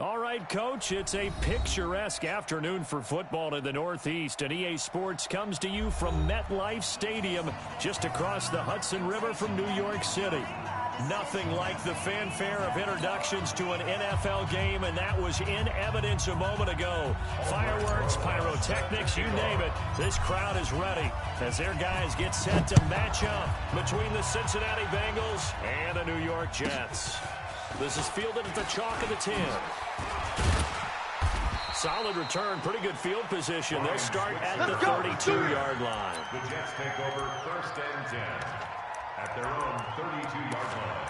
All right, Coach, it's a picturesque afternoon for football in the Northeast, and EA Sports comes to you from MetLife Stadium, just across the Hudson River from New York City. Nothing like the fanfare of introductions to an NFL game, and that was in evidence a moment ago. Fireworks, pyrotechnics, you name it. This crowd is ready as their guys get set to match up between the Cincinnati Bengals and the New York Jets. This is fielded at the chalk of the 10. Solid return, pretty good field position. They'll start at the 32-yard line. The Jets take over 1st and 10 at their own 32-yard line.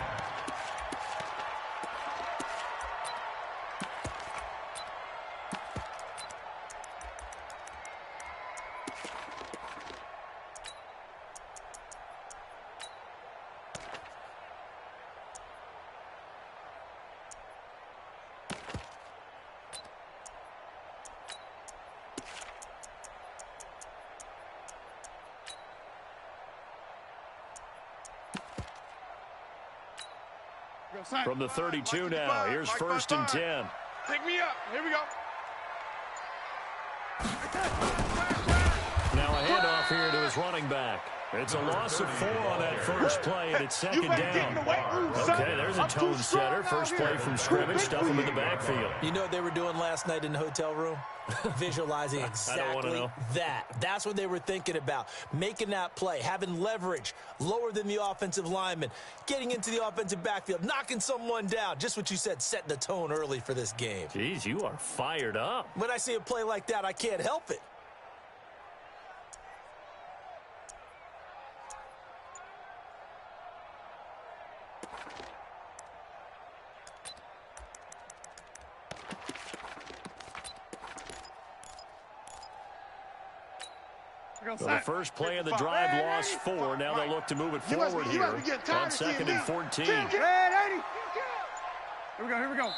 From the 32 now, here's 1st and 10. Pick me up. Here we go. Now a handoff here to his running back. It's a loss of 4 on that first play, and it's 2nd down. Okay, there's a tone setter. First play from scrimmage, stuff him in the backfield. You know what they were doing last night in the hotel room? Visualizing exactly that. That's what they were thinking about. Making that play, having leverage, lower than the offensive lineman, getting into the offensive backfield, knocking someone down. Just what you said, setting the tone early for this game. Jeez, you are fired up. When I see a play like that, I can't help it. So the first play of the drive lost 4. Now they'll look to move it forward here on 2nd and 14. Here we go.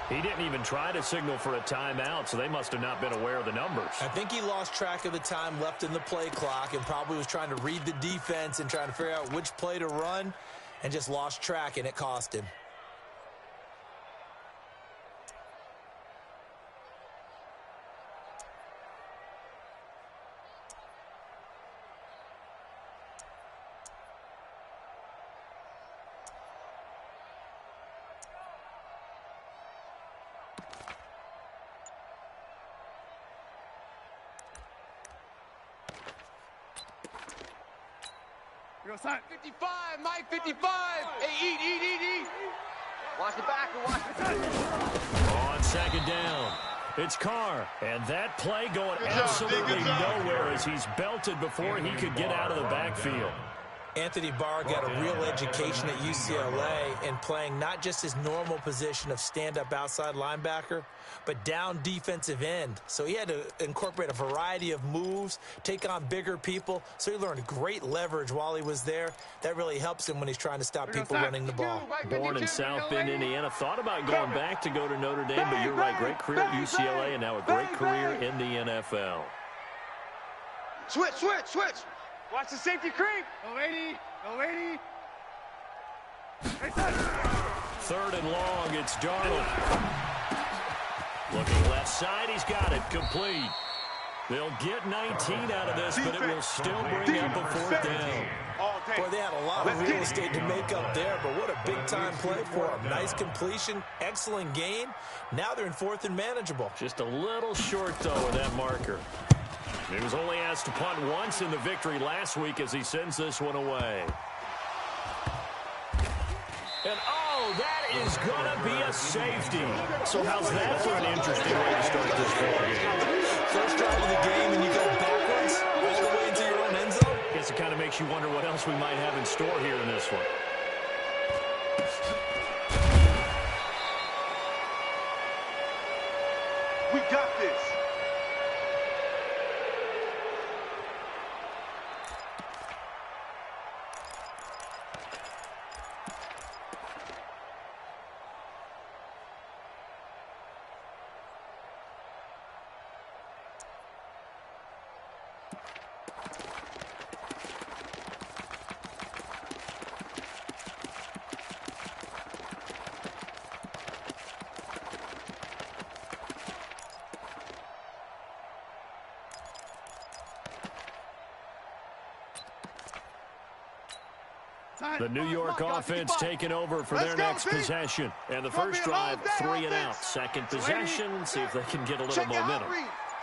He didn't even try to signal for a timeout, so they must have not been aware of the numbers. I think he lost track of the time left in the play clock and probably was trying to read the defense and trying to figure out which play to run and just lost track, and it cost him. Here we go, son. 55, Mike, 55. Hey, eat. Watch the back and watch the front. On 2nd down, it's Carr. And that play going absolutely nowhere as he's belted before he could get out of the backfield. Anthony Barr got a real education at UCLA in playing not just his normal position of stand-up outside linebacker, but down defensive end. So he had to incorporate a variety of moves, take on bigger people. So he learned great leverage while he was there. That really helps him when he's trying to stop people running the ball. Born in South Bend, Indiana, thought about going back to go to Notre Dame, but you're right, great career at UCLA and now a great career in the NFL. Switch. Watch the safety creep. Go 80. 3rd and long, it's Darnold. Looking left side, he's got it, complete. They'll get 19 out of this, but it will still bring up a 4th down. Boy, they had a lot of real estate to make up there, but what a big-time play for them. Nice completion, excellent gain. Now they're in 4th and manageable. Just a little short, though, of that marker. He was only asked to punt once in the victory last week as he sends this one away. And, that is going to be a safety. So how's that for an interesting way to start this game? First drive of the game, and you go backwards all the way into your own end zone? Guess it kind of makes you wonder what else we might have in store here in this one. We got this. The New York offense taking over for their next possession. And the first drive, 3 and out. Second possession, see if they can get a little momentum.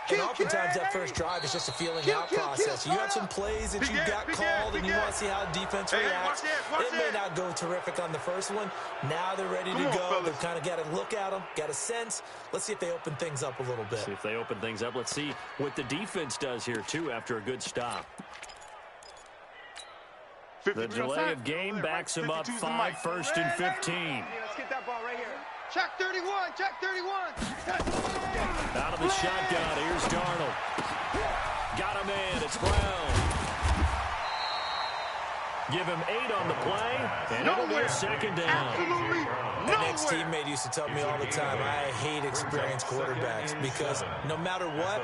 And oftentimes that first drive is just a feeling out process. You have some plays that you got called and you want to see how defense reacts. It may not go terrific on the first one. Now they're ready to go. They've kind of got to look at them, got a sense. Let's see if they open things up a little bit. See if they open things up. Let's see what the defense does here, too, after a good stop. The delay of game backs him up 5, 1st and 15. Let's get that ball right here. Check 31, check 31. Out of the shotgun, here's Darnold. Got him in, it's Brown. Give him 8 on the play, and it'll be a second down. An ex-teammate used to tell me all the time, I hate experienced quarterbacks because no matter what,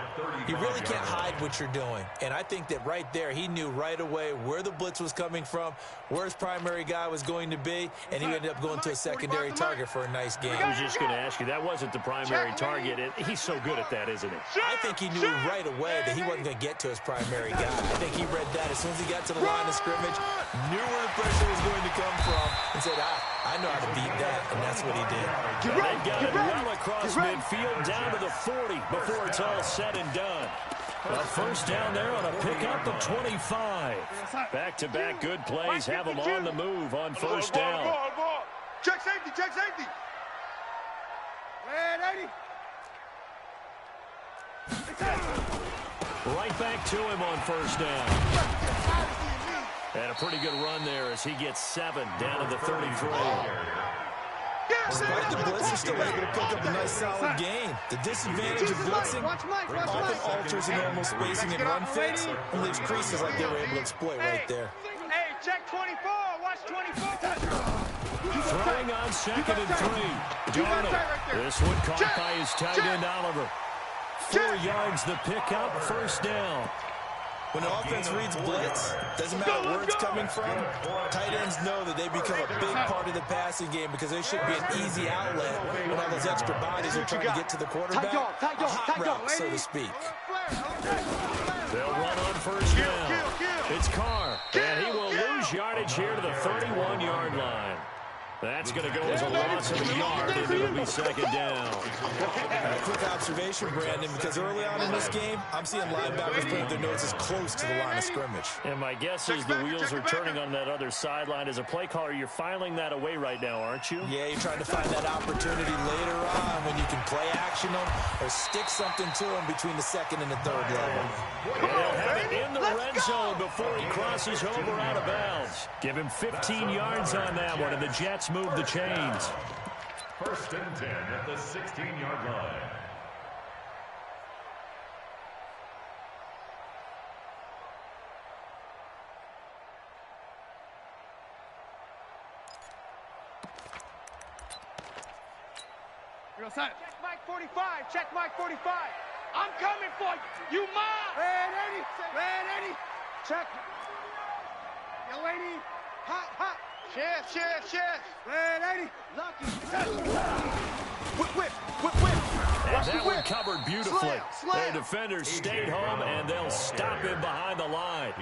you really can't hide what you're doing. And I think that right there, he knew right away where the blitz was coming from, where his primary guy was going to be, and he ended up going to a secondary target for a nice game. I was just going to ask you, that wasn't the primary target. He's so good at that, isn't he? I think he knew right away that he wasn't going to get to his primary guy. I think he read that as soon as he got to the line of scrimmage, knew where the pressure was going to come from, and said, I know how to beat that, and that's what he did. They've got it well across midfield, down to the 40 before it's all said and done. A first down there on a pickup of 25. Back-to-back good plays have them on the move on first down. Check safety, check safety. Right back to him on first down. And a pretty good run there as he gets 7 down to the 33. Despite the blitz, he's still able to pick up a nice solid gain. The disadvantage of blitzing often alters the normal spacing and run fits and leaves creases like they were able to exploit right there. Hey, check 24. Watch 24. Throwing on 2nd and 3. Darnold. This one caught by his tight end, Oliver. 4 yards the pickup, first down. When the offense reads blitz, doesn't matter where it's coming from, tight ends know that they become a big part of the passing game because they should be an easy outlet when all those extra bodies are trying to get to the quarterback. A hot route, so to speak. They'll run on first down. It's Carr, and he will lose yardage here to the 31-yard line. That's going to go as a loss of a yard, and it'll be second down. A quick observation, Brandon, because early on in this game, I'm seeing linebackers putting their noses close to the line of scrimmage. And my guess is the wheels are turning on that other sideline. As a play caller, you're filing that away right now, aren't you? Yeah, you're trying to find that opportunity later on when you can play action them or stick something to them between the 2nd and the 3rd level. And they'll have it in the red zone before he crosses over out of bounds. Give him 15 yards on that one, and the Jets move the chains. 1st and 10 at the 16-yard line. Check Mike 45. Check Mike 45. I'm coming for you. You mom. Ready. Check. Yo, lady. Hot. Chef. Ready. Lucky. Whip. And that one covered beautifully. Their defenders stayed home, and they'll stop him behind the line.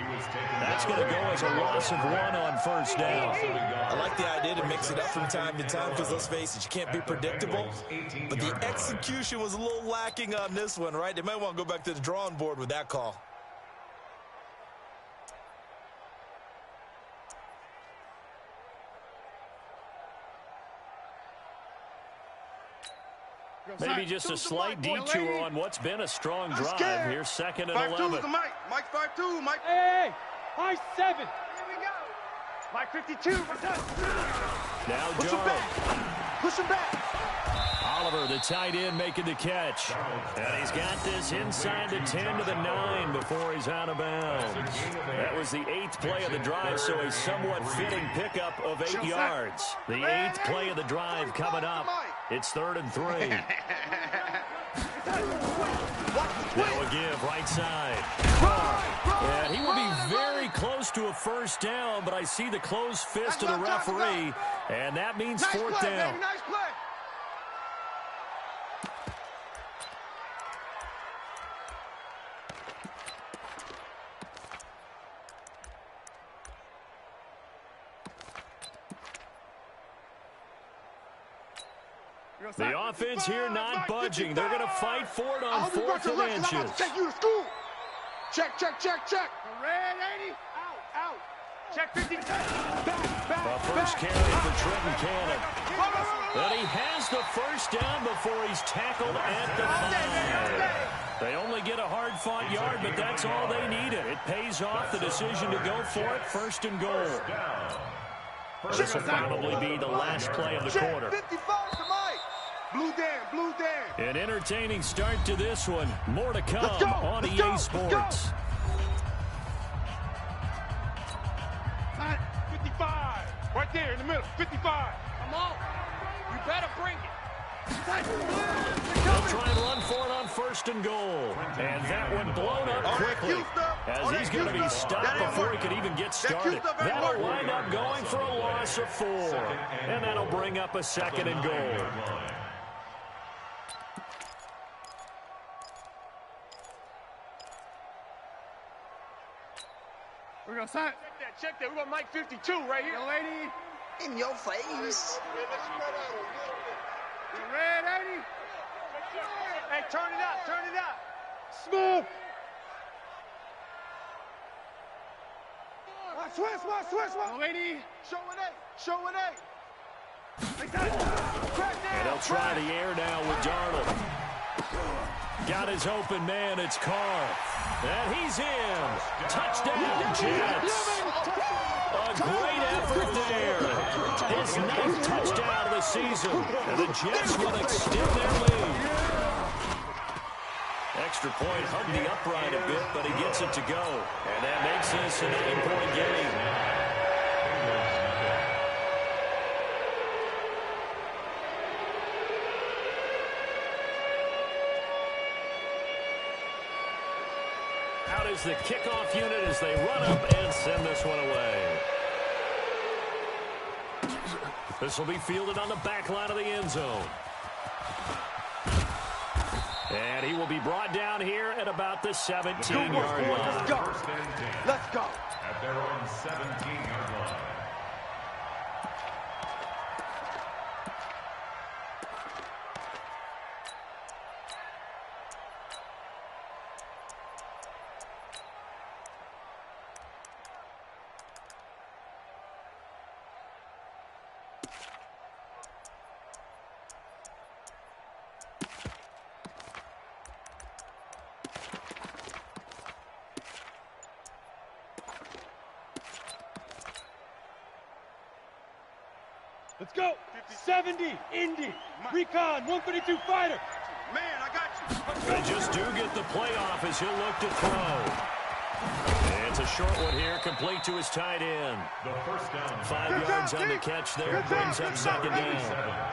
That's going to go as a loss of 1 on first down. I like the idea to mix it up from time to time because, let's face it, you can't be predictable. But the execution was a little lacking on this one, right? They might want to go back to the drawing board with that call. Maybe just a slight detour on what's been a strong drive here. 2nd and 11. Mike 5-2. Mike. Hey, Mike 7. Here we go. Mike 52. Now Darnold. Push him back. Oliver, the tight end, making the catch. And he's got this inside the 10 to the 9 before he's out of bounds. That was the 8th play of the drive, so a somewhat fitting pickup of 8 yards. The 8th play of the drive coming up. It's 3rd and 3. Now a give, right side. And he will be very close to a first down, but I see the closed fist of the referee, and that means 4th down. Nice play. The offense here not budging. They're going to fight for it on 4th and inches. I'm about to take you to school. Check, check, check, check. Red 80. Out. Check 50. The first carry for Trenton Cannon. And he has the first down before he's tackled at the 5. They only get a hard-fought yard, but that's all they needed. It pays off the decision to go for it, 1st and goal. This will probably be the last play of the quarter. 55 to Mike. Blue Dan. An entertaining start to this one. More to come on EA Sports. 55. Right there in the middle. 55. Come on. You better bring it. They'll try and run for it on 1st and goal. And that one blown up quickly as he's going to be stopped before he could even get started. That'll wind up going for a loss of 4. And that'll bring up a 2nd and goal. We're going to sign. Check that. We got Mike 52 right here. Lady. In your face. Red 80. Hey, turn it up. Smooth. Switch. Lady. Showing 8. And they'll try the air now with Darnold. Got his open man. It's Carr. And he's in. Touchdown, Jets. A great effort there. His 9th touchdown of the season. And the Jets will extend their lead. Extra point hugged the upright a bit, but he gets it to go. And that makes this a 9-point game. Out is the kickoff unit as they run up and send this one away. This will be fielded on the back line of the end zone. And he will be brought down here at about the 17-yard line. Let's go. At their own 17-yard line. Let's go. 70, Indy, Recon, 132 fighter. Man, I got you. They just do get the playoff as he'll look to throw. It's a short one here, complete to his tight end. The first down. 5 yards on the catch there, brings up 2nd down.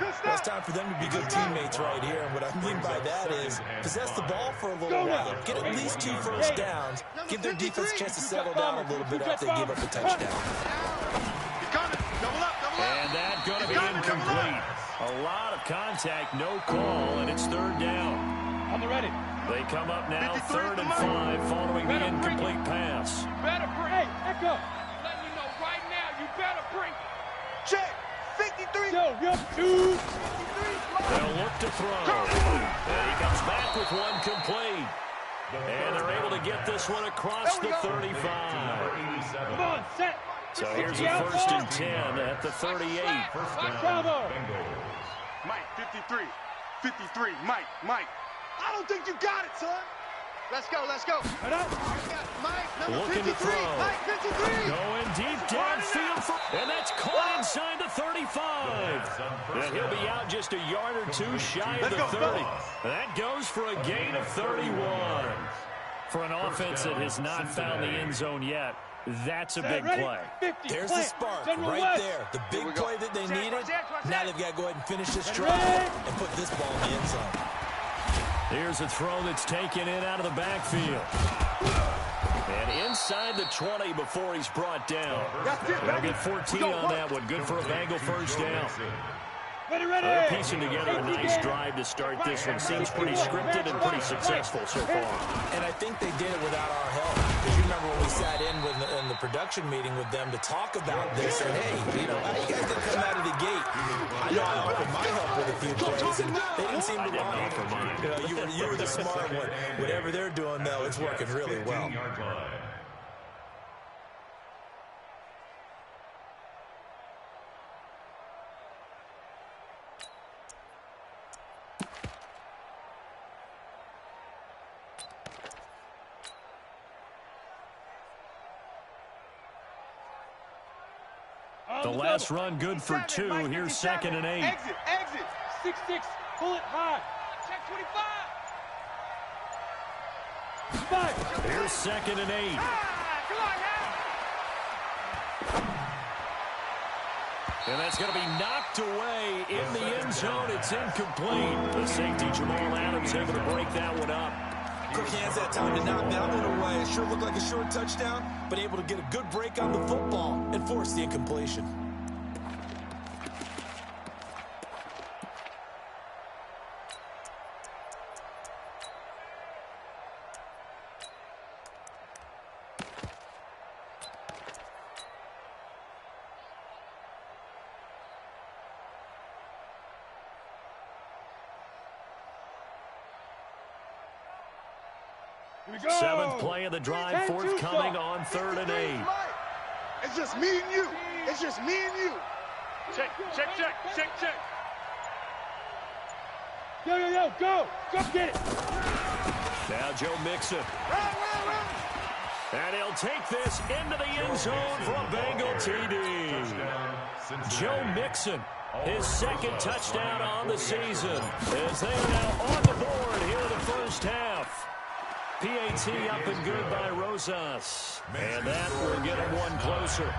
Well, it's time for them to be good teammates right here. And what I mean by that is possess the ball for a little while. Get at least 2 first downs. Give their defense a chance to settle down a little bit after they give up a touchdown. And that going to be incomplete. A lot of contact, no call, and it's 3rd down. On the ready. They come up now 3rd and 5 following the incomplete pass. Better bring. Hey, Echo. Letting you know right now, you better bring. Check. 53. Yo, 2. They'll look to throw. And he comes back with one complete. And they're able to get this one across the 35. Come on, set. So here's a 1st and 10 at the 38. Mike, 53, Mike. I don't think you got it, son. Let's go. Mike, number looking 53. to throw. Mike, 53. Going deep downfield. And that's caught inside the 35. And he'll be out just a yard or 2 shy of the 30. That goes for a gain of 31. For an offense that has not found the end zone yet, that's a big play. There's the spark right there. The big play that they needed. Now they've got to go ahead and finish this drive and put this ball in the end zone. Here's a throw that's taken in out of the backfield. And inside the 20 before he's brought down. They'll get 14 on that one. Good for a Bengal first down. They're piecing together a nice drive to start this one. Seems pretty scripted and pretty successful so far. And I think they did it without our help. Because you remember when we sat in the production meeting with them to talk about this. And, hey, how you guys didn't come out of the gate? I know I offered my help with a few plays, and they didn't seem to run it. You were the smart one. Whatever they're doing, though, it's working really well. The last run good for 2. Here's 2nd and 8. Exit. 6-6. Pull it high. Check 25. Here's 2nd and 8. Come on now. And that's going to be knocked away in the end zone. It's incomplete. The safety, Jamal Adams, able to break that one up. Quick hands that time to knock that one away. It sure looked like a short touchdown, but able to get a good break on the football and force the incompletion. Here we go. 7th play of the drive, forthcoming on 3rd and 8. It's just me and you. It's just me and you. Check. Yo, go get it. Now Joe Mixon. Run. And he'll take this into the end zone for a Bengal TD. Joe Mixon, his 2nd touchdown on the season, as they are now on the board here in the first half. PAT up and good by Rosas. And that will get him one closer.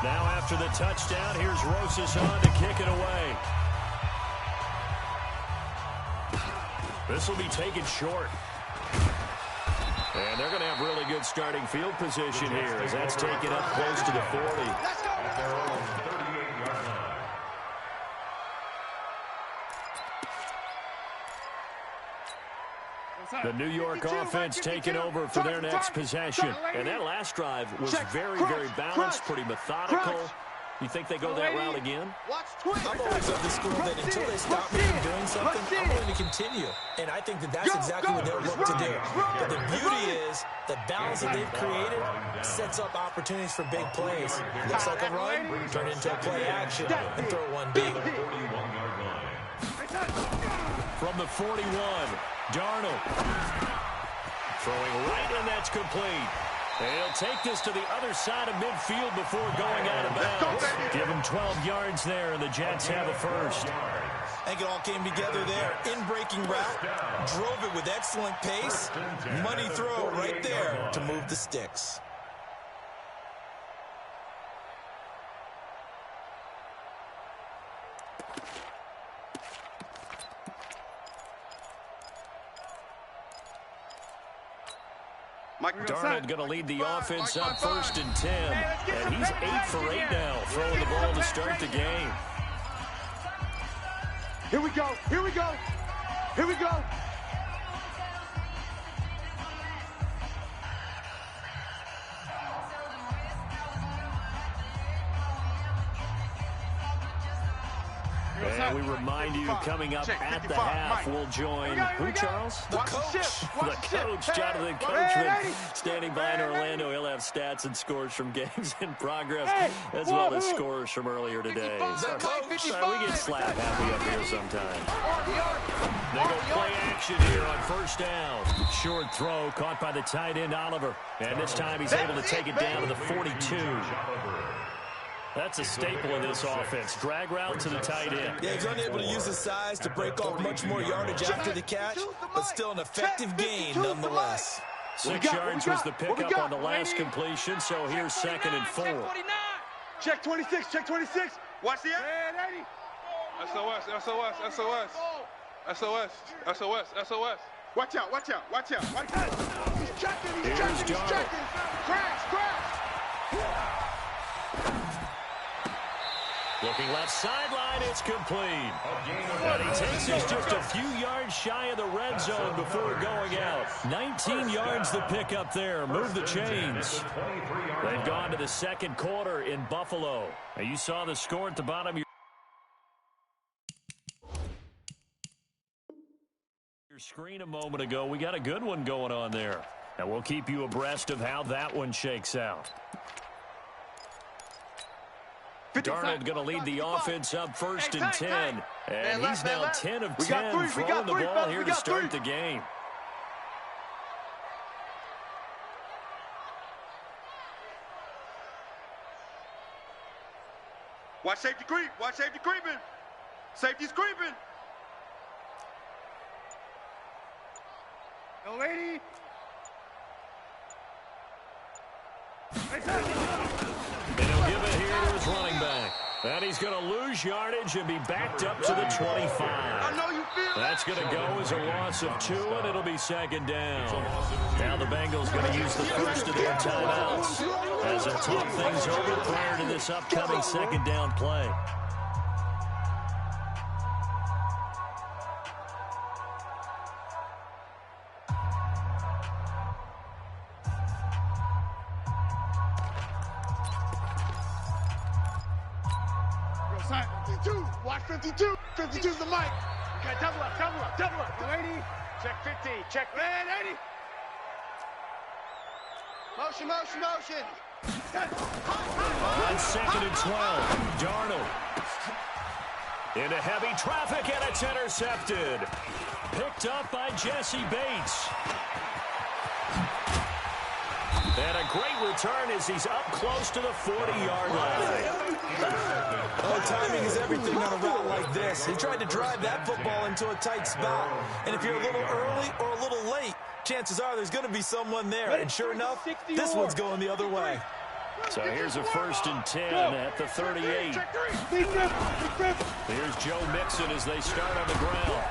Now after the touchdown, here's Rosas on to kick it away. This will be taken short. And they're going to have really good starting field position here as that's taken up close to the 40. Let's go. At their own 38-yard line. The New York offense taking over for their next possession. And that last drive was very, very balanced, pretty methodical. You think they go that route again? I'm always of the school that until they stop me from doing something, I'm going to continue. And I think that that's exactly what they'll look to do. But the beauty is the balance that they've created sets up opportunities for big plays. Looks like a run, turn into a play action, and throw one deep. From the 41, Darnold. Throwing right, and that's complete. And he'll take this to the other side of midfield before going out of bounds. Give him 12 yards there, and the Jets have a first. I think it all came together there. In-breaking route, drove it with excellent pace. Money throw right there to move the sticks. Darnold going to lead the offense up 1st and 10. And he's 8 for 8 now, throwing the ball to start the game. Here we go. And we remind you, coming up at the half, we'll join who, Charles? The coach. The coach, Jonathan Coachman, standing by in Orlando. He'll have stats and scores from games in progress, as well as scores from earlier today. We get slap happy up here sometimes. They go play action here on 1st down. Short throw caught by the tight end, Oliver. And this time he's able to take it down to the 42. That's a staple in this offense. Drag route to the tight end. Yeah, he's unable to use his size to break off much more yardage after the catch, but still an effective gain nonetheless. 6 yards was the pickup on the last completion, so here's 2nd and 4. Check 26. Watch the SOS. Watch out. He's checking. Crash. Looking left sideline, it's complete. And he takes us just a few yards shy of the red zone before going out. 19 yards the pick up there. Move the chains. They've gone to the second quarter in Buffalo. Now you saw the score at the bottom of your screen a moment ago. We got a good one going on there. And we'll keep you abreast of how that one shakes out. Darnold going to lead the offense up first and 10. And he's now 10 of 10 throwing the ball here to start the game. Watch safety creep. Watch safety creeping. Safety's creeping. No lady. And he'll give it here to his running back. And he's going to lose yardage and be backed up to the 25. I know you feel That's going to go as a loss of 2, and it'll be second down. Now the Bengals going to use the first of their timeouts as they talk things over prior to this upcoming second down play. Watch 52. 52's the mic. Okay, double up, double up, double up. 80. Check 50. Check red 80. Motion, motion, motion. On second and 12, Darnold. Into heavy traffic, and it's intercepted. Picked up by Jesse Bates. And a great return as he's up close to the 40-yard line. Oh, timing is everything on a route like this. He tried to drive that football into a tight spot. And if you're a little early or a little late, chances are there's going to be someone there. And sure enough, this one's going the other way. So here's a first and 10 at the 38. Here's Joe Mixon as they start on the ground.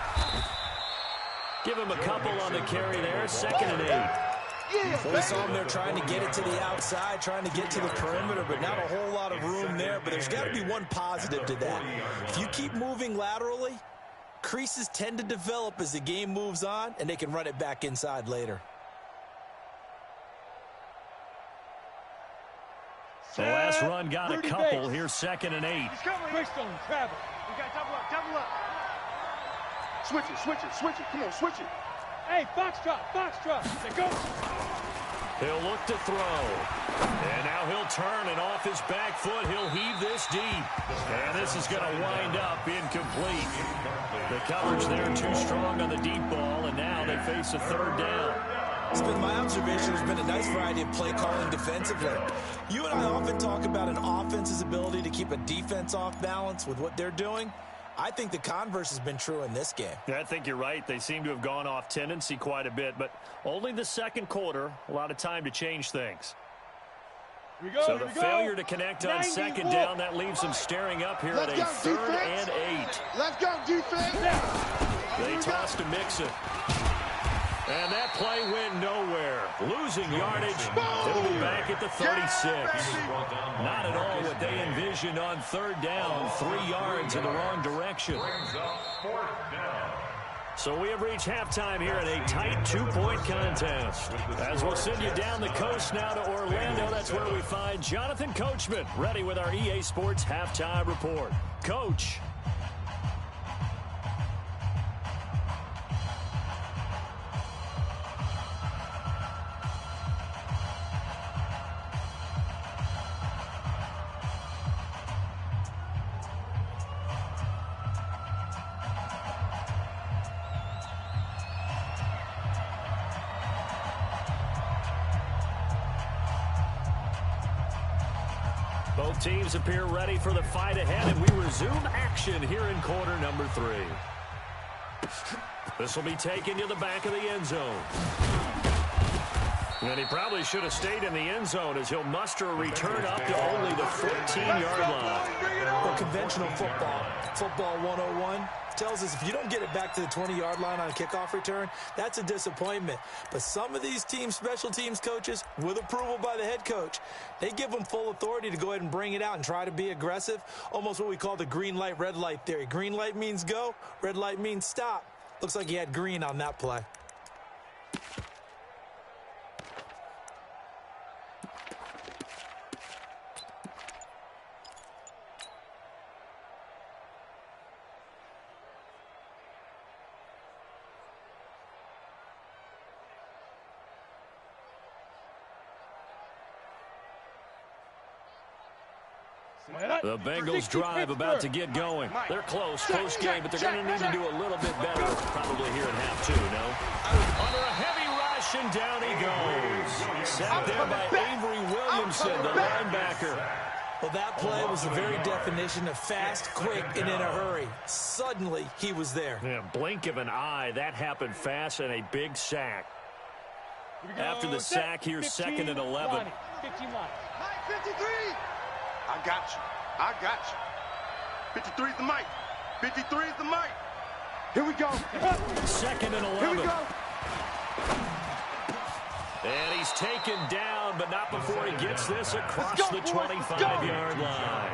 Give him a couple on the carry there. Second and 8. We saw him there trying to get it to the outside, trying to get to the perimeter, but not a whole lot of room there. But there's got to be one positive to that. If you keep moving laterally, creases tend to develop as the game moves on, and they can run it back inside later. The last run got a couple. Here's second and 8. He's coming. Quick stone, travel. We got double up, double up. Switch it, switch it, switch it. Come on, switch it. Hey, box drop, they go. He'll look to throw. And now he'll turn, and off his back foot, he'll heave this deep. And this is going to wind up incomplete. The coverage there too strong on the deep ball, and now they face a third down. It's been my observation. There's been a nice variety of play calling defensively. You and I often talk about an offense's ability to keep a defense off balance with what they're doing. I think the converse has been true in this game. Yeah, I think you're right. They seem to have gone off tendency quite a bit, but only the second quarter, a lot of time to change things. So the failure to connect on second down, that leaves them staring up here at a third and 8. Let's go, defense. They toss to Mixon. And that play went nowhere. Losing yardage. It'll be back at the 36. Not at all what they envisioned on third down. 3 yards in the wrong direction. So we have reached halftime here in a tight 2-point contest. As we'll send you down the coast now to Orlando, that's where we find Jonathan Coachman, ready with our EA Sports Halftime Report. Coach. Both teams appear ready for the fight ahead, and we resume action here in quarter number 3. This will be taken to the back of the end zone. And he probably should have stayed in the end zone as he'll muster a return up to only the 14-yard line. For conventional football 101, tells us if you don't get it back to the 20-yard line on a kickoff return, that's a disappointment. But some of these special teams coaches, with approval by the head coach, they give them full authority to go ahead and bring it out and try to be aggressive, almost what we call the green light, red light theory. Green light means go, red light means stop. Looks like he had green on that play. The Bengals drive about to get going. They're close game, but they're going to need to do a little bit better probably here in half two, no? Under a heavy rush, and down he goes. Sacked there by Avery Williamson, the linebacker. Well, that play was the very definition of fast, quick, and in a hurry. Suddenly, he was there. Yeah, blink of an eye. That happened fast and a big sack. After the sack, here's 2nd and 11. 53. I got you. I got you. 53 is the mic. 53 is the mic. Here we go. 2nd and 11. Here we go. And he's taken down, but not before he gets this across the 25-yard line.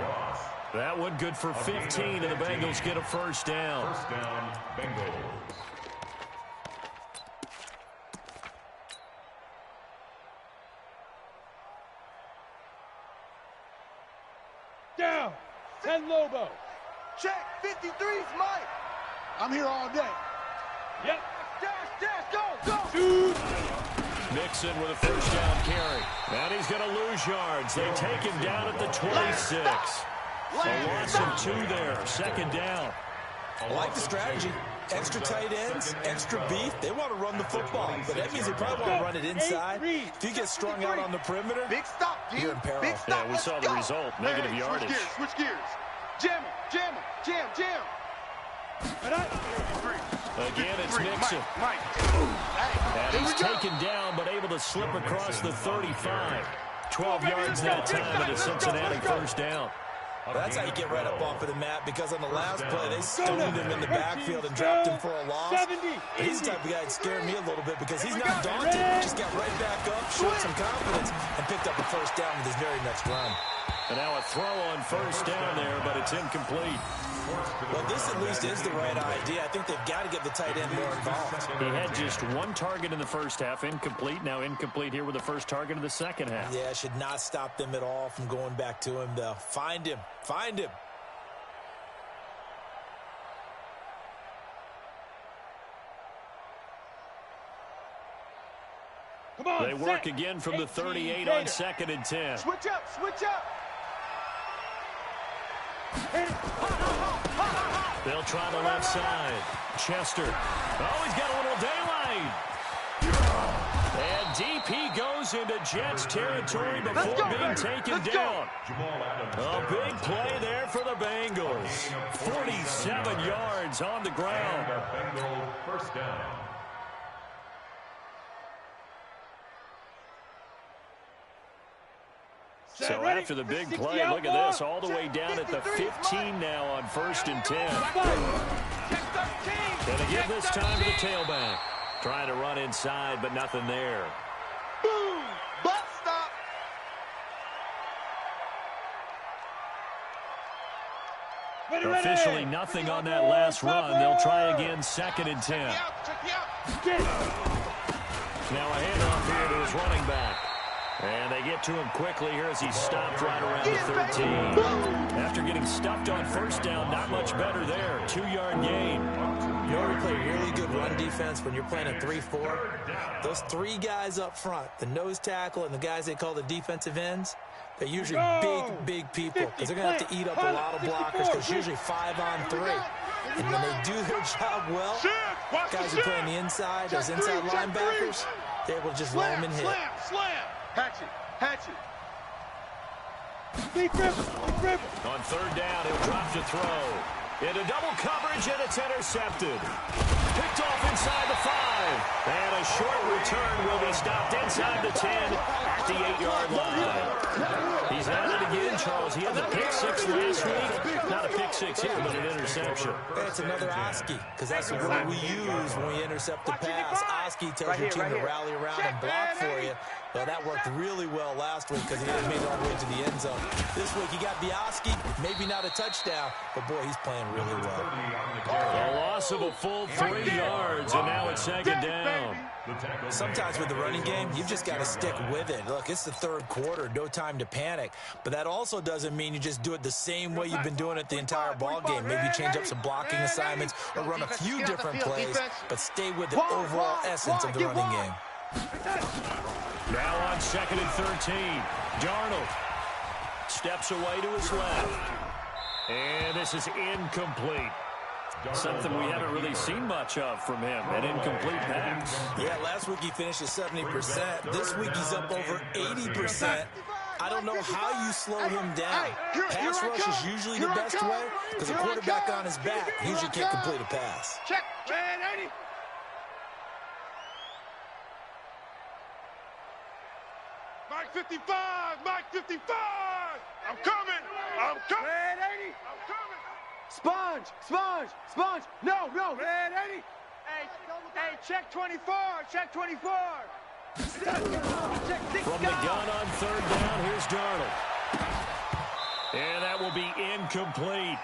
That one good for 15, and the Bengals get a first down. First down, Bengals. Down. 10 Lobo. Check. 53's Mike. I'm here all day. Yep. Dash, go. Mixon with a first down carry. And he's going to lose yards. They take him down at the 26. A loss of 2 there. 2nd down. I like the strategy. Extra tight ends, extra beef. They want to run the football, but that means they probably want to run it inside. If you get strung out on the perimeter, Big stop, you're in peril. Big stop. Yeah, we saw the result. Negative yardage. Switch gears. Jam. Again, it's Mixon. Mike. And he's taken down, but able to slip across the 35. 12 yards that time, and a Cincinnati first down. That's how you get right up off of the mat, because on the last play, they stoned him in the backfield and dropped him for a loss. But he's the type of guy that scared me a little bit because he's not daunted. Just got right back up, showed some confidence, and picked up a first down with his very next run. And now a throw on first down there, but it's incomplete. Well, this at least is the right idea. I think they've got to get the tight end more involved. He had just 1 target in the first half, incomplete. Now incomplete here with the first target of the second half. Yeah, should not stop them at all from going back to him, though. Find him. Find him. Come on, they work again from the 38 on 2nd and 10. Switch up. They'll try the left side. Chester. Oh, he's got a little daylight. And DP goes into Jets territory before being taken down. A big play there for the Bengals. 47 yards on the ground. Bengals first down. So after the big play, look at this, all the way down at the 15 now on 1st and 10. Gonna give this time to the tailback. Trying to run inside, but nothing there. Boom! Butt stop. Officially nothing on that last run. They'll try again, 2nd and 10. Now a handoff here to his running back. And they get to him quickly here as he's stopped right around the 13. After getting stuffed on first down, not much better there. 2-yard gain. You know, we play really good run defense when you're playing a 3-4. Those 3 guys up front, the nose tackle and the guys they call the defensive ends, they're usually big people because they're going to have to eat up a lot of blockers because it's usually 5 on 3. And when they do their job well, guys who play on the inside, those inside linebackers, they're able to just let them and hit. Slam. Hatchet. On 3rd down, he'll drop to throw. Into double coverage, and it's intercepted. Picked off inside the 5. And a short return will be stopped inside the 10 at the 8-yard line. He's at it again, Charles. He had the pick 6 last week. Not a pick 6 here, but an interception. It's another Oski, because that's the word we use when we intercept the pass. Oski tells your team to rally around and block for you. Well, that worked really well last week because he made it all the way to the end zone. This week, he got the Oski, maybe not a touchdown, but boy, he's playing really well. A loss of a full 3 yards, and now it's second down. Sometimes with the running game, you've just got to stick with it. Look, it's the third quarter, no time to panic. But that also doesn't mean you just do it the same way you've been doing it the entire ball game. Maybe change up some blocking assignments or run a few different plays, but stay with the overall essence of the running game. Now on 2nd and 13, Darnold steps away to his left. And this is incomplete. Something we haven't really seen much of from him, an incomplete pass. Yeah, last week he finished at 70%. This week he's up over 80%. I don't know how you slow him down. Pass rush is usually the best way because a quarterback on his back usually can't complete a pass. Check, man, 80. Mike 55, Mike 55. I'm coming. I'm coming. Man, 80. I'm coming. Sponge, Sponge, Sponge. No, no. Man, 80. Hey, check 24, check 24. From the gun on 3rd down, here's Darnold. And that will be incomplete.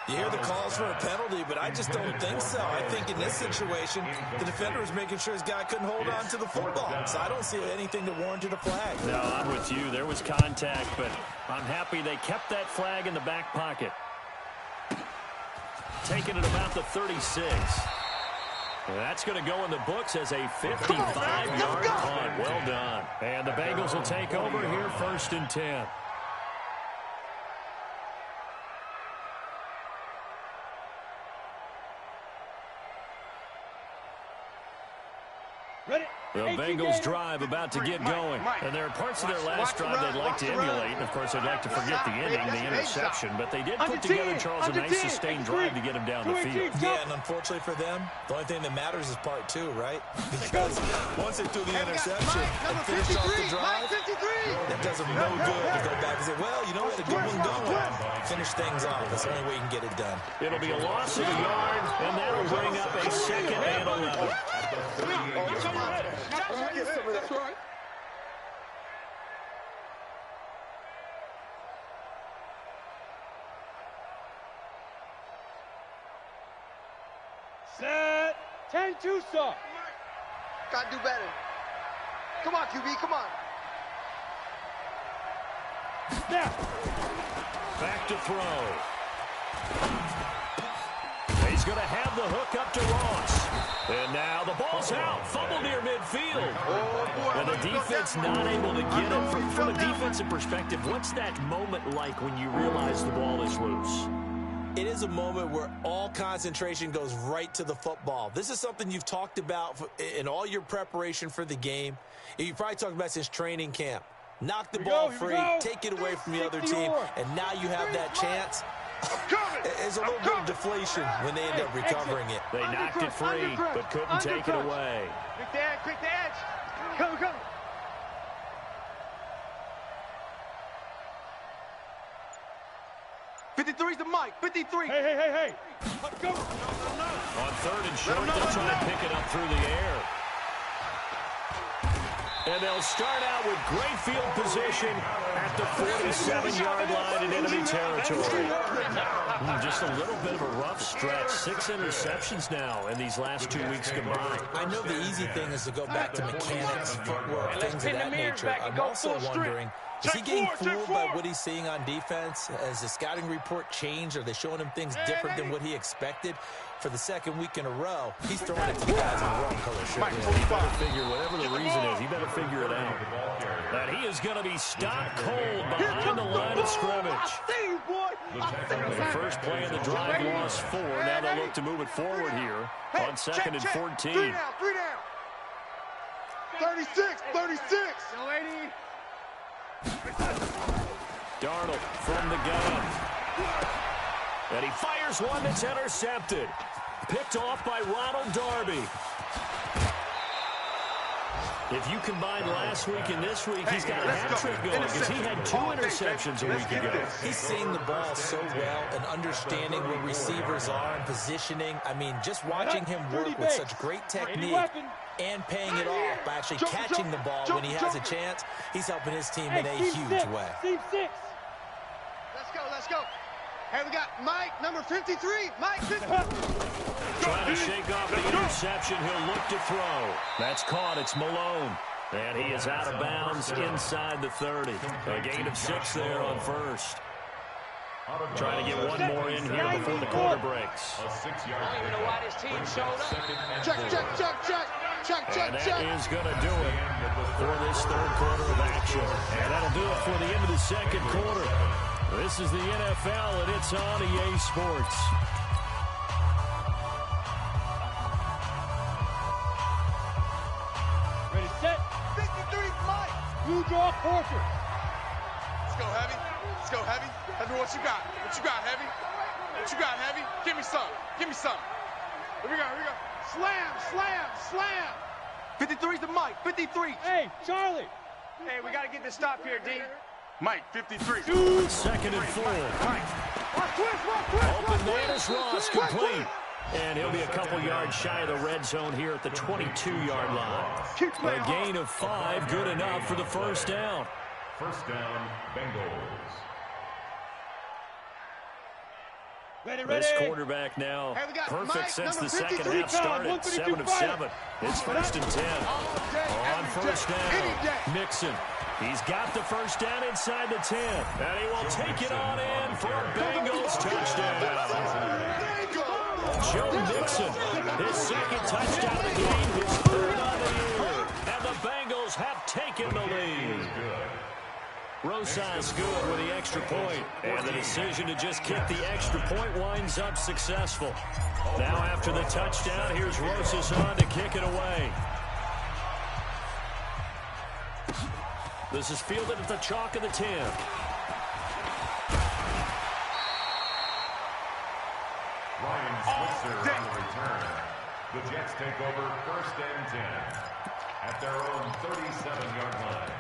You hear the calls for a penalty, but I just don't think so. I think in this situation, the defender was making sure his guy couldn't hold on to the football. So I don't see anything that warranted a flag. No, I'm with you. There was contact, but I'm happy they kept that flag in the back pocket. Taking it about the 36. And that's going to go in the books as a 55-yard punt. Well done. And the Bengals will take over here 1st and 10. The Bengals drive about to get going. And there are parts of their last drive they'd like to emulate. And, of course, they'd like to forget the ending, the interception. But they did put together, Charles, a nice sustained drive to get him down the field. Yeah, and unfortunately for them, the only thing that matters is part 2, right? Because once they threw the interception and finished off the drive, that does them no good to go back and say, well, you know what, a good one going. Finish things off. That's the only way you can get it done. It'll be a loss of a yard, and that'll bring up a 2nd and 11. That's right. Set. 10-2, sir. Gotta do better. Come on, QB, come on. Snap. Back to throw. He's going to have the hook up to Ross. And now the ball's out. Fumble near midfield. And the defense not able to get it. From a defensive perspective, what's that moment like when you realize the ball is loose? It is a moment where all concentration goes right to the football. This is something you've talked about in all your preparation for the game. You probably talked about since training camp. Knock the ball free, take it away from the other team, and now you have that chance. There's a little bit of deflation when they end up recovering it. They knocked it free, but couldn't take it away. Quick the edge. Come. 53's the mic. 53. Hey. Let's go. No. On 3rd and short, they'll try to pick it up through the air. And they'll start out with great field position at the 47-yard line in enemy territory. Just a little bit of a rough stretch. 6 interceptions now in these last 2 weeks combined. I know the easy thing is to go back to mechanics, footwork, things of that nature. I'm also wondering, is he getting fooled by what he's seeing on defense? Has the scouting report changed? Are they showing him things different than what he expected? For the 2nd week in a row, he's throwing it to the guys in the wrong color shirt. He better figure, whatever the reason is, he better figure it out. That he is going to be stopped cold behind the line of scrimmage. The first play of the drive lost 4. Now they'll look to move it forward here on 2nd and 14. 3 down. 36. Darnold from the gun. And he fires one that's intercepted. Picked off by Ronald Darby. If you combine last week and this week, he's got a hat trick going because he had 2 interceptions a week ago. He's seeing the ball so well and understanding where receivers are and positioning. I mean, just watching him work with such great technique and paying it off by actually catching the ball when he has a chance, he's helping his team in a huge way. Let's go. Hey, we got Mike, number 53. Mike, 53. Trying to shake off the interception. He'll look to throw. That's caught. It's Malone. And he is out of bounds inside the 30. A gain of 6 there on first. Trying to get one more in here before the quarter breaks. I don't even know why this team showed up. Check. And that is going to do it for this third quarter of action. And that'll do it for the end of the second quarter. This is the NFL, and it's on EA Sports. Ready, set. 53, Mike. You draw Porter. Let's go, Heavy. Heavy, what you got? What you got, Heavy? Give me some. Here we go. Slam. 53's the Mike. 53. Hey, Charlie. Hey, we got to get this stop here, D. Mike, 53. Second and 4. Watch twist. Open man is Ross, complete. And he'll be a couple yards shy of the red zone here at the 22-yard line. A gain of 5, good enough for the first down. First down, Bengals. Ready. This quarterback now Hey, we got perfect Mike, since the number second 53 half started. 152 7 of 7. It's first and 10. On first down, Mixon. He's got the first down inside the 10. And he will take it on in for a Bengals touchdown. Joe Mixon, his second touchdown of the game, his third on the year. And the Bengals have taken the lead. Rosas good with the extra point. And the decision to just kick the extra point winds up successful. Now after the touchdown, here's Rosas on to kick it away. This is fielded at the chalk of the 10. Ryan Switzer on the return. The Jets take over first and 10 at their own 37-yard line.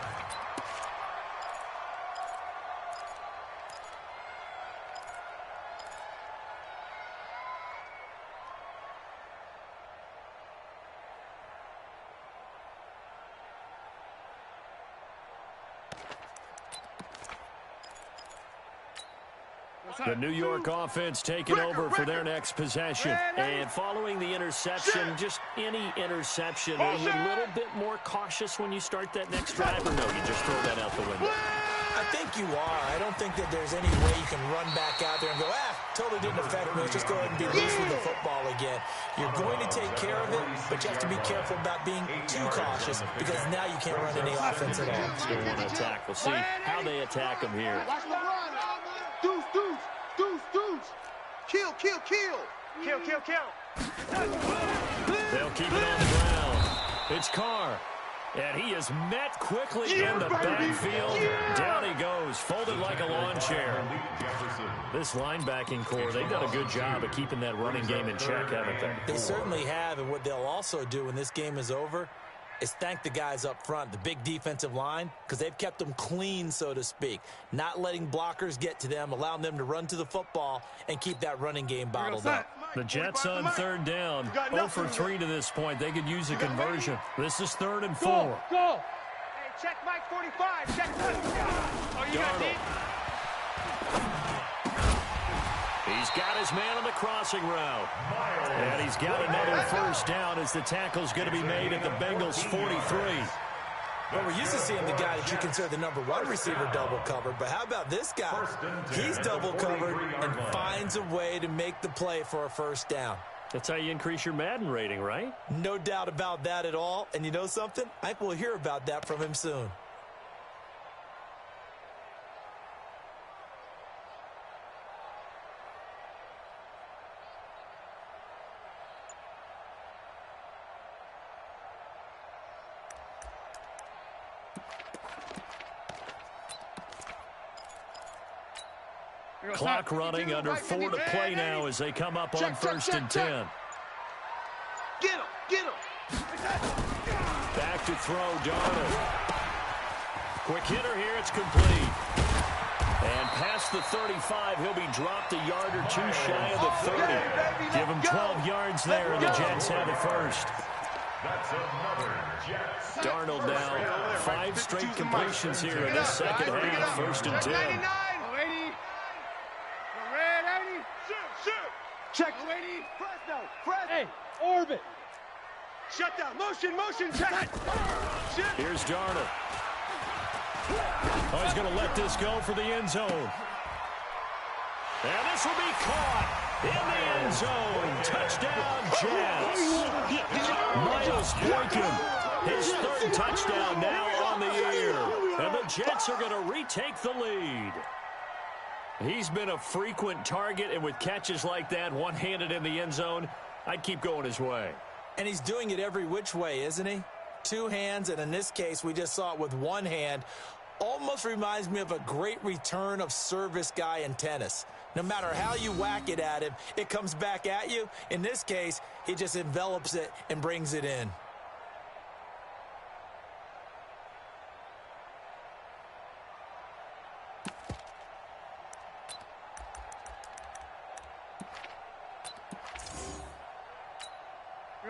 The New York offense taking over for their next possession. And following the interception, just any interception, are you a little bit more cautious when you start that next drive, or no, you just throw that out the window? I think you are. I don't think that there's any way you can run back out there and go, totally didn't affect me. Let's just go ahead and be loose with the football again. You're going to take care of it, but you have to be careful about being too cautious because now you can't run any offense at all. Still want to attack. We'll see how they attack them here. Watch the run. Deuce. Kill. They'll keep it on the ground. It's Carr. And he is met quickly in the backfield. Down he goes, folded like a lawn chair. This linebacking core, they've done a good job of keeping that running game in check, haven't they? They certainly have, and what they'll also do when this game is over is thank the guys up front, the big defensive line, because they've kept them clean, so to speak. Not letting blockers get to them, allowing them to run to the football and keep that running game bottled up. The Jets on third down, 0 for 3 to this point. They could use a conversion. This is 3rd and 4. Go. Hey, check Mike 45. Check. Oh, you got it. He's got his man on the crossing route. And he's got another first down as the tackle's going to be made at the Bengals 43. Well, we're used to seeing the guy that you consider the number 1 receiver double covered, but how about this guy? He's double covered and finds a way to make the play for a first down. That's how you increase your Madden rating, right? No doubt about that at all. And you know something? I think we'll hear about that from him soon. Clock running, under 4 to play now as they come up on first and 10. Get him. Back to throw, Darnold. Quick hitter here, it's complete. And past the 35, he'll be dropped a yard or two shy of the 30. Give him 12 yards there, and the Jets have it first. That's another Jets. Darnold now 5 straight completions here in the second half, first and 10. Check. Fresno. Hey, orbit. Shut down. Motion. Check. Here's Darnold. Oh, he's going to let this go for the end zone. And this will be caught in the end zone. Touchdown, Jets. Miles Boykin, his 3rd touchdown now on the year. And the Jets are going to retake the lead. He's been a frequent target, and with catches like that, one-handed in the end zone, I'd keep going his way. And he's doing it every which way, isn't he? 2 hands, and in this case, we just saw it with 1 hand. Almost reminds me of a great return of service guy in tennis. No matter how you whack it at him, it comes back at you. In this case, he just envelops it and brings it in.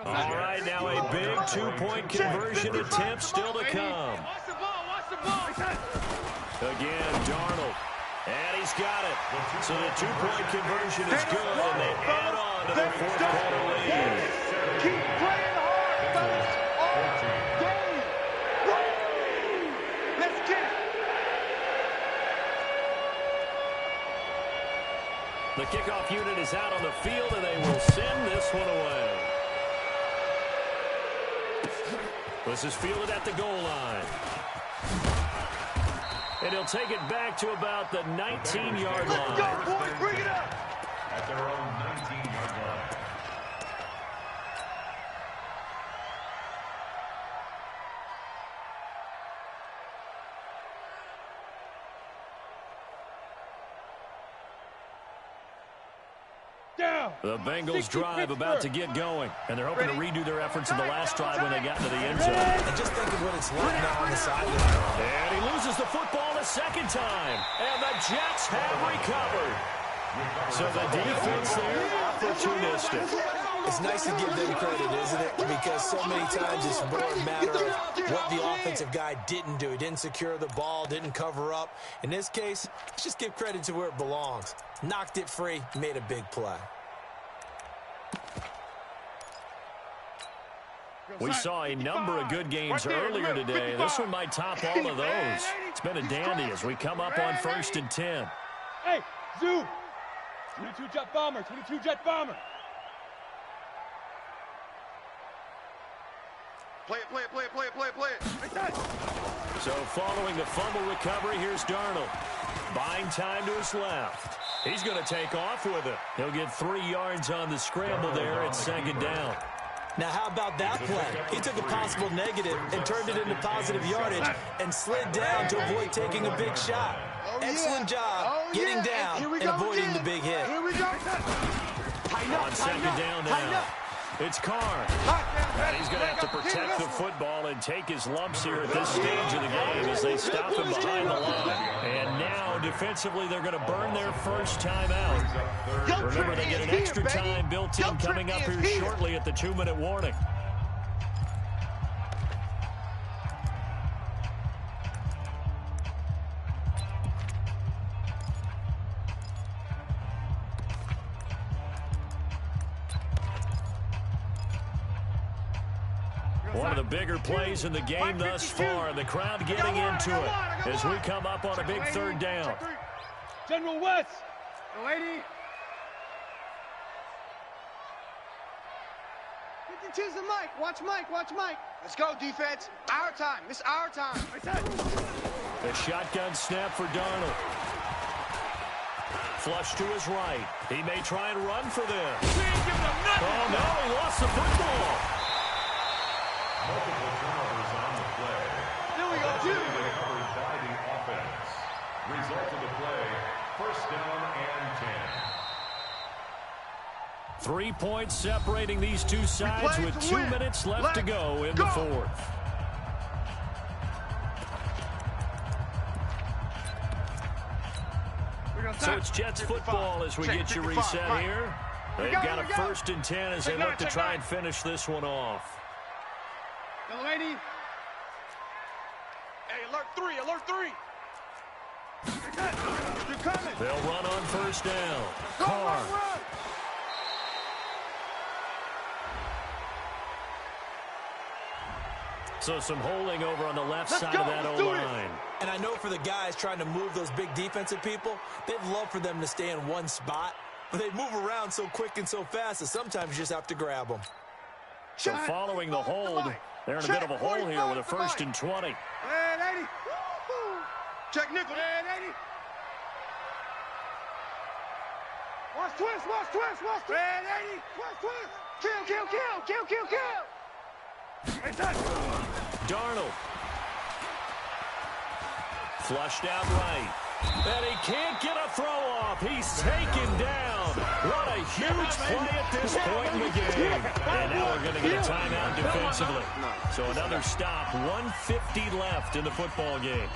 All right, now a big 2-point conversion attempt still to come. Watch the ball. Again, Darnold. And he's got it. So the 2-point conversion is good, and they add on to their 4th quarter lead. Keep playing hard, fellas. All game. Let's get it. The kickoff unit is out on the field, and they will send this one away. This is fielded at the goal line. And he'll take it back to about the 19-yard line. Let's go, boys. Bring it up. At their own 19-yard line. Down. The Bengals drive about to get going, and they're hoping to redo their efforts in the last drive when they got into the end zone. And just think of what it's like now on the sideline. And he loses the football a second time, and the Jets have recovered. So the defense there, opportunistic. It's nice to give them credit, isn't it? Because so many times it's more a matter of what the offensive guy didn't do. He didn't secure the ball, didn't cover up. In this case, let's just give credit to where it belongs. Knocked it free, made a big play. We saw a number of good games earlier today. This one might top all of those. It's been a dandy as we come up on first and 10. Hey, zoom. 22 Jet Bomber, 22 Jet Bomber. Play it. So following the fumble recovery, here's Darnold. Buying time to his left. He's going to take off with it. He'll get 3 yards on the scramble there at second down. Now, how about that play? He took a possible negative and turned it into positive yardage and slid down to avoid taking a big shot. Excellent job getting down and avoiding the big hit. Here we go. On second down now, it's Carr. And he's going to have to protect the football and take his lumps here at this stage of the game as they stop him behind the line. And now, defensively, they're going to burn their first time out. Remember, they get an extra time built in coming up here shortly at the 2-minute warning. One of the bigger plays in the game thus far, and the crowd getting into it as we come up on a big 3rd down. General West. The lady. 52's the Mike. Watch Mike. Let's go, defense. Our time. This is our time. The shotgun snap for Darnold. Flush to his right. He may try and run for this. Oh, no, he lost the football. Multiple turnovers on the play. Here we go, Recovered by the offense. Result of the play, first down and 3 points separating these two sides with 2 minutes left to go in the fourth. So it's Jets football as we get you reset here. They've got a 1st and 10 as they look to try and finish this one off. Go, lady. Hey, alert 3, alert 3. You're coming. They'll run on 1st down. Go, Carr. run. So some holding over on the left side of that O-line. And I know for the guys trying to move those big defensive people, they'd love for them to stay in one spot, but they move around so quick and so fast that sometimes you just have to grab them. So following the hold, they're in a bit of a hole here with a 1st and 20. Red 80. Check nickel. Red 80. Watch twist, watch twist, watch twist. Red 80. Watch twist. Kill, kill, kill, kill, kill, kill. Hey, touch. Darnold. Flushed out right. And he can't get a throw off. He's taken down. What a huge play at this point in the game. And now we're going to get a timeout defensively. So another stop. 1:50 left in the football game.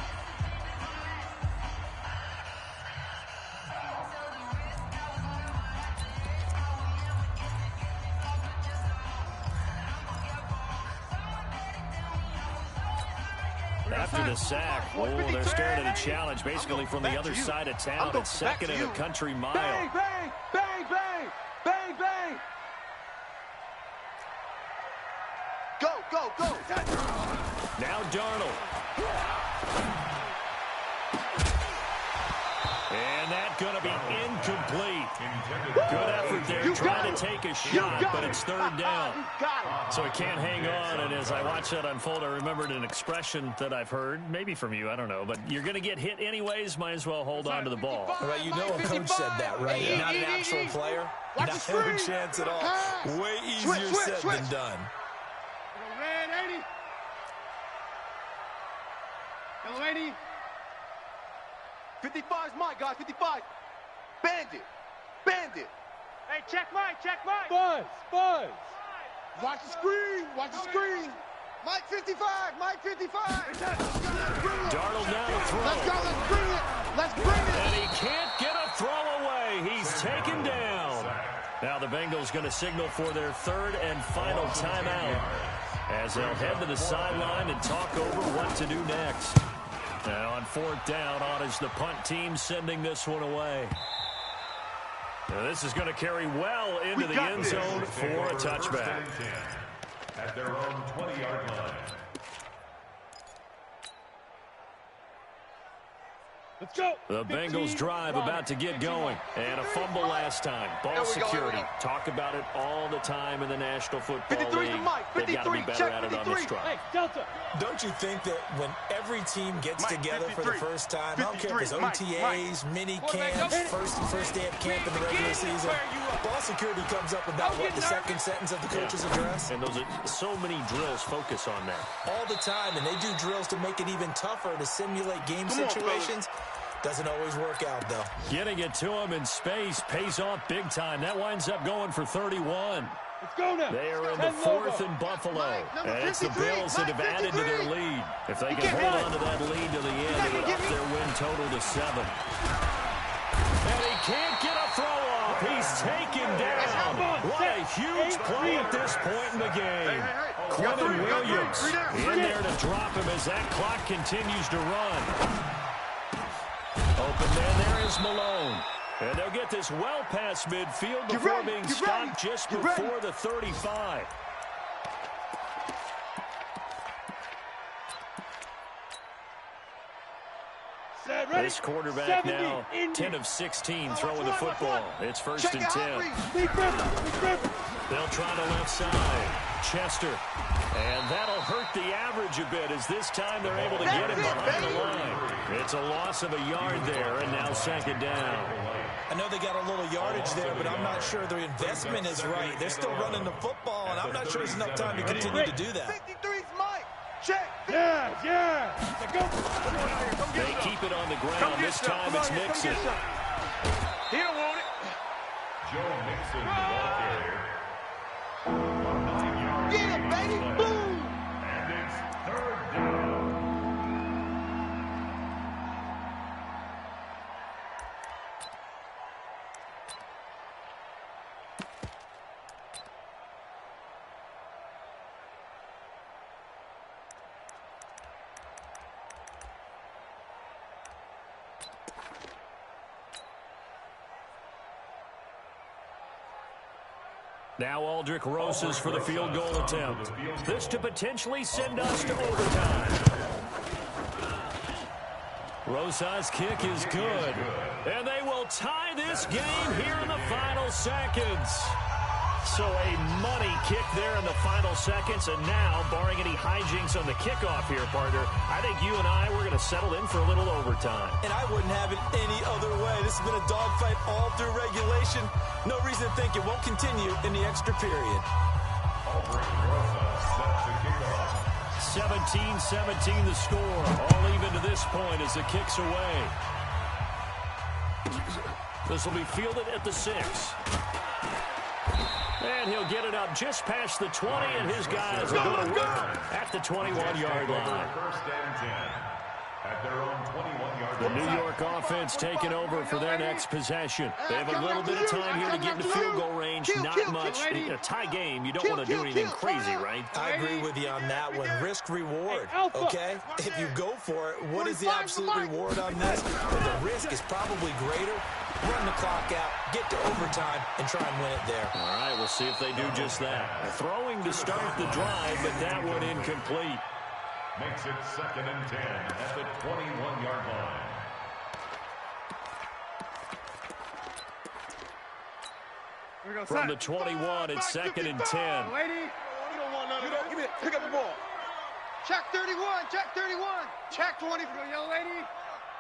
After the sack, they're staring at a challenge basically from the other side of town. It's 2nd and a country mile. Bang, bang, bang, bang, bang, bang. Go, go, go. Now Darnold. And that's going to be incomplete. Good effort there, trying to take a shot, but it's 3rd down. So he can't hang on, and as I watch that unfold, I remembered an expression that I've heard, maybe from you, I don't know, but you're going to get hit anyways, might as well hold on to the ball. Well, you know a coach said that, right? Not an actual player. Not a chance at all. Way easier said than done. Red 80. Go 80. 55's Mike, guys, 55. Bandit. Bandit. Hey, check Mike, check Mike. Buzz, buzz. Watch the screen, watch the screen. Mike 55, Mike 55. Darnold now to throw. Let's go, let's bring it. Let's bring it. And he can't get a throw away. He's taken down. Now the Bengals going to signal for their 3rd and final timeout as they'll head to the sideline and talk over what to do next. Now on 4th down, on is the punt team sending this one away. Now this is going to carry well into the end zone for a touchback. At their own 20-yard line. Let's go. The Bengals drive about to get going. And a fumble last time. Ball security. Talk about it all the time in the National Football League. They've got to be better at it on this drive. Hey, Delta. Don't you think that when every team gets together for the first time, I don't care if it's OTAs, mini camps, first day of camp in the regular season, ball security comes up about what, the 2nd sentence of the coach's address? And those are so many drills focus on that. All the time, and they do drills to make it even tougher to simulate game situations. Doesn't always work out, though. Getting it to him in space pays off big time. That winds up going for 31. Let's go now. They are in the 4th and Buffalo. And it's the Bills that have added to their lead. If they can hold on to that lead to the end, it would up their win total to 7. And he can't get a throw off. He's taken down. What a huge play at this point in the game. Quentin Williams in there to drop him as that clock continues to run. Open man, there is Malone. And they'll get this well past midfield before being stopped just before the 35. This quarterback now 10 of 16 throwing the football. It's 1st and 10. They'll try the left side. Chester. And that'll hurt the average a bit as this time they're able to get him behind the line. It's a loss of a yard there, and now 2nd down. I know they got a little yardage there, but I'm not sure their investment is right. They're still running the football, and I'm not sure there's enough time to continue to do that. 53's Mike. Check. Yeah. They keep it on the ground. This time it's Mixon. He don't want it. Joe Mixon, the ball carrier. Now Aldrick Rosas for the field goal attempt. This to potentially send us to overtime. Rosas' kick is good. And they will tie this game here in the final seconds. So a money kick there in the final seconds. And now, barring any hijinks on the kickoff here, partner, I think you and I, we're going to settle in for a little overtime. And I wouldn't have it any other way. This has been a dogfight all through regulation. No reason to think it won't continue in the extra period. 17-17 the score. All even to this point as the kick's away. This will be fielded at the 6. And he'll get it up just past the 20, and his guys will go to work at the 21-yard line. First and 10 at their own 21-yard The line. New York offense taking over for their next possession. They have a little bit of time here to get into field goal range. Not much. In a tie game, you don't want to do anything crazy, right? I agree with you on that one. Risk-reward, okay? If you go for it, what is the absolute reward on this? But the risk is probably greater. Run the clock out, get to overtime, and try and win it there. All right, we'll see if they do just that. Throwing to start the drive, but that one incomplete. Makes it 2nd and 10 at the 21-yard line. From the 21, it's 2nd and 10. Lady, You don't want none of that. Give me it. Pick up the ball. check 31, check 31. Check 20 for the young lady.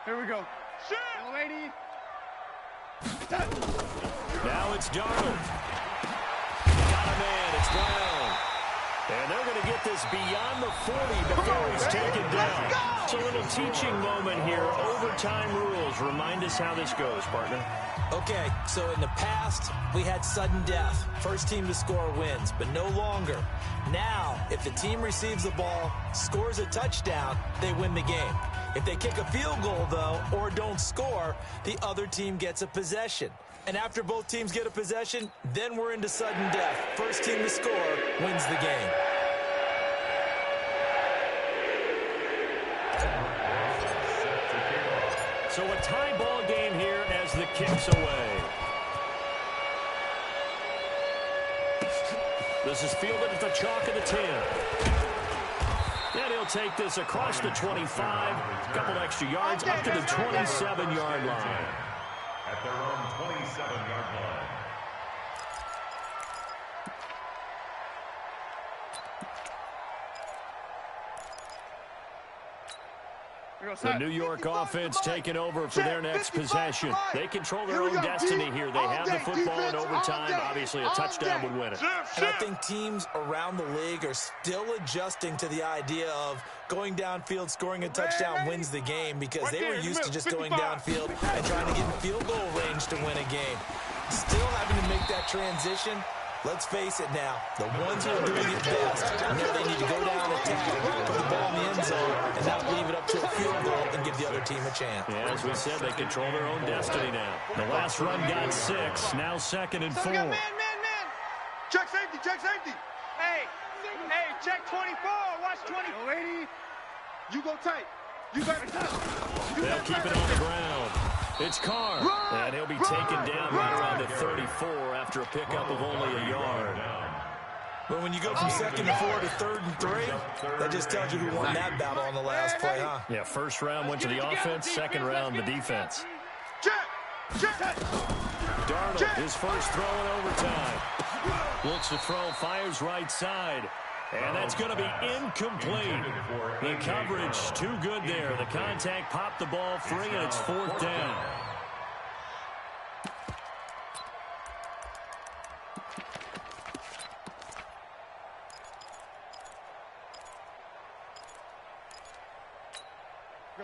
Here we go. Young lady. Now it's Darnold. Got a man, it's Brown. And they're going to get this beyond the 40 before he's taken down. It's a little teaching moment here. Overtime rules. Remind us how this goes, partner. Okay, so in the past, we had sudden death. First team to score wins, but no longer. Now, if the team receives the ball, scores a touchdown, they win the game. If they kick a field goal, though, or don't score, the other team gets a possession. And after both teams get a possession, then we're into sudden death. First team to score wins the game. So a tie ball game here as the kick's away. This is fielded at the chalk of the 10. And he'll take this across the 25, a couple extra yards, up to the 27-yard line. At their own 27-yard line. The New York offense taking over for their next possession. They control their own destiny here. They have the football in overtime. Obviously, a touchdown would win it. And I think teams around the league are still adjusting to the idea of going downfield, scoring a touchdown wins the game, because they were used to just going downfield and trying to get in field goal range to win a game. Still having to make that transition. Let's face it now, the ones who are doing it best know they need to go down and attack, put the ball in the end zone, and not leave it up to a field goal and give the other team a chance. Yeah, as we said, they control their own destiny now. The last run got 6, now 2nd and 4. Man. Check safety, check safety. Hey, check 24, watch 20. Young lady, you go tight. You better tight. They'll keep it on the ground. It's Carr, and he'll be taken down right around the 34 after a pickup of only a yard. But when you go from 2nd and 4 to 3rd and 3, that just tells you who won that battle on the last play, huh? Yeah, first round went to the offense, second round the defense. Check. Darnold, his first throw in overtime. Looks to throw, fires right side. And that's going to be incomplete. The coverage too good there. The contact popped the ball free, and it's 4th down.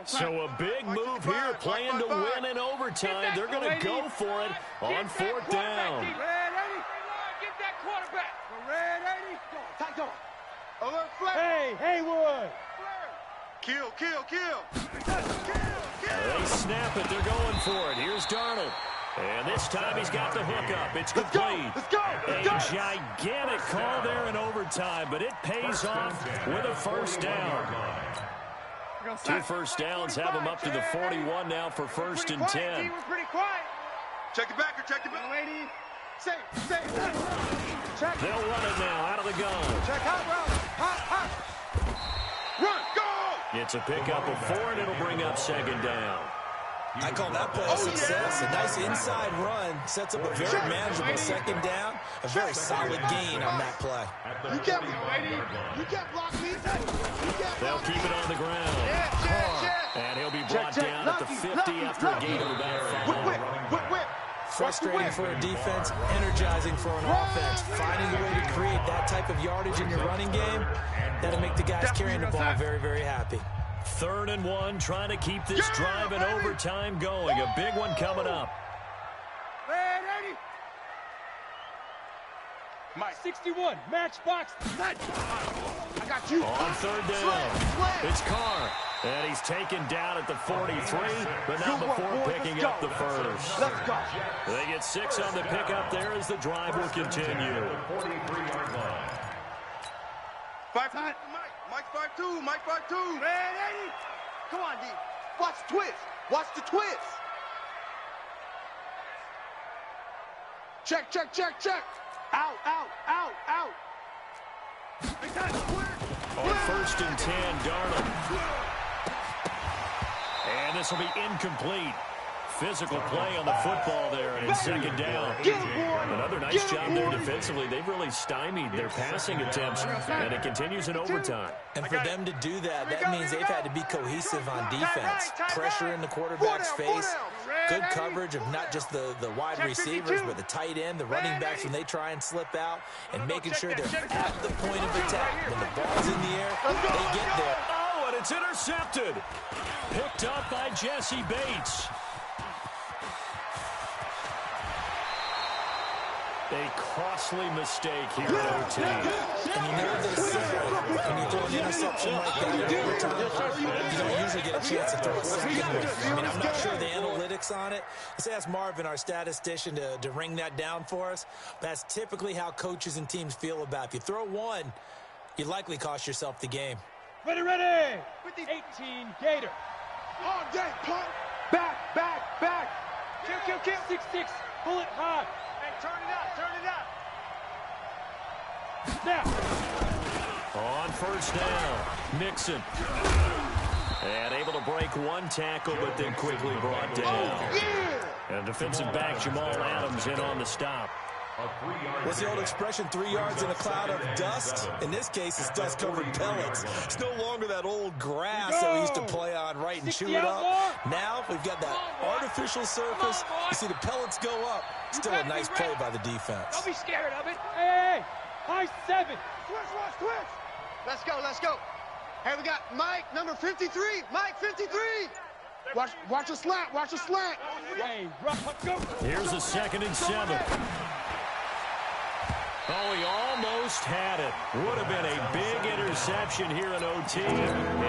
So a big move here, playing to win in overtime. They're going to go for it on 4th down. Get that quarterback. Red 80. Tight door. Alert flag. Hey, Haywood. Kill. They snap it. They're going for it. Here's Darnold. And this time he's got the hook up. It's complete. Let's go. A gigantic call there in overtime, but it pays off with a first down. 2 first downs have them up to the 41 now for 1st and 10. Pretty quiet. Check it back. Lady. Safe. Check. They'll run it now out of the gun. Check hot route. Hot. Run. Go. It's a pickup of 4, and it'll bring up second down. I call that play a success. A nice inside run sets up a very manageable second down. A very solid gain on that play. You can't block me. They'll keep it on the ground. And he'll be brought down at the 50 after a gain of about 5. Whip. Frustrating for a defense, energizing for an offense. Finding a way to create that type of yardage in your running game, that'll make the guys carrying the ball very, very happy. 3rd and 1, trying to keep this drive in overtime going. A big one coming up. Mike 61, matchbox. I got you. On 3rd down, it's Carr. And he's taken down at the 43, but not before picking up the first. Let's go. They get 6 on the pickup there as the drive will continue. 43-yard line. 5-9. Mike 5-2. Mike 5-2. Man, Eddie. Come on, D. Watch the twist. Watch the twist. Check. Out. On 1st and 10, Darnold. And this will be incomplete. Physical play on the football there, and it's second down. Another nice job there defensively. They've really stymied their passing attempts, and it continues in overtime. And for them to do that, that means they've had to be cohesive on defense. Pressure in the quarterback's face. Good coverage of not just the wide receivers, but the tight end, the running backs when they try and slip out, and making sure they're at the point of attack. When the ball's in the air, they get there. Oh, and it's intercepted. Picked up by Jesse Bates. A costly mistake here at OT. And you know they say, when you throw an interception like that in overtime, you don't usually get a chance to throw a second one. I mean, I'm not sure the analytics on it. Let's ask Marvin, our statistician, to ring that down for us. That's typically how coaches and teams feel about it. If you throw one, you likely cost yourself the game. Ready. 18, Gator. All day, punt. Back. Kill. 6-6, pull it hard. Hey, turn it up. Now. On 1st down, Mixon. And able to break one tackle, but then quickly brought down. And defensive back Jamal Adams in on the stop. What's the old expression, 3 yards in a cloud of dust? In this case, it's dust-covered pellets. It's no longer that old grass that we used to play on, right, and chew it up. Now we've got that artificial surface. You see the pellets go up. Still a nice play by the defense. Don't be scared of it. Hey, high 7. Twist. Let's go. Hey, we got Mike, number 53. Mike, 53. Watch a slant. Hey, go. Here's a 2nd and 7. Oh, he almost had it. Would have been a big interception here in OT.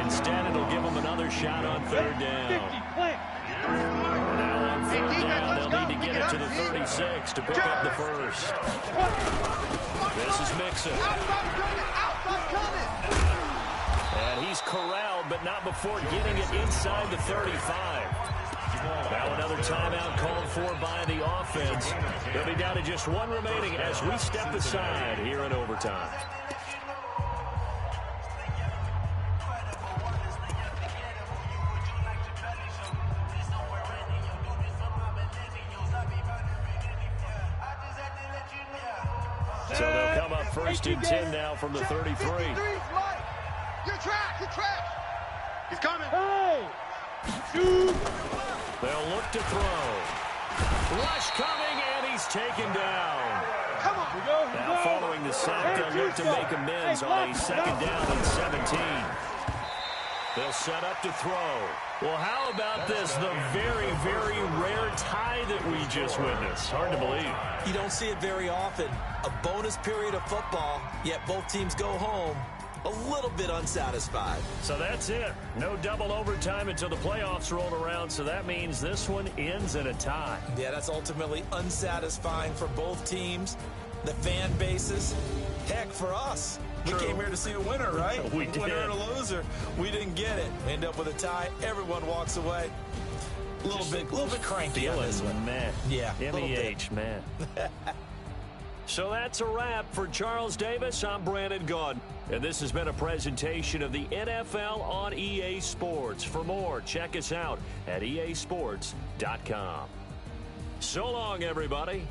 Instead, it'll give him another shot on 3rd down. 50, play. Now on 3rd down, they'll need to get it to the 36 to pick up the first. This is Mixon. Outside coming. And he's corralled, but not before getting it inside the 35. Now another timeout called for by the offense. They'll be down to just 1 remaining as we step aside here in overtime. So they'll come up 1st and 10 now from the 33. You're trash. He's coming. Hey. Shoot. They'll look to throw. Rush coming, and he's taken down. Come on. Now following the sack, they'll look to make amends on a 2nd down and 17. They'll set up to throw. Well, how about this? The very, very rare tie that we just witnessed. Hard to believe. You don't see it very often. A bonus period of football, yet both teams go home a little bit unsatisfied. So that's it. No double overtime until the playoffs roll around, so that means this one ends in a tie. Yeah, that's ultimately unsatisfying for both teams, the fan bases. Heck, for us. We came here to see a winner, right? We did. Winner and a loser. We didn't get it. We end up with a tie. Everyone walks away. A little bit cranky on this one. Man. Yeah, MEH, man. So that's a wrap. For Charles Davis, I'm Brandon Gaudin. And this has been a presentation of the NFL on EA Sports. For more, check us out at easports.com. So long, everybody.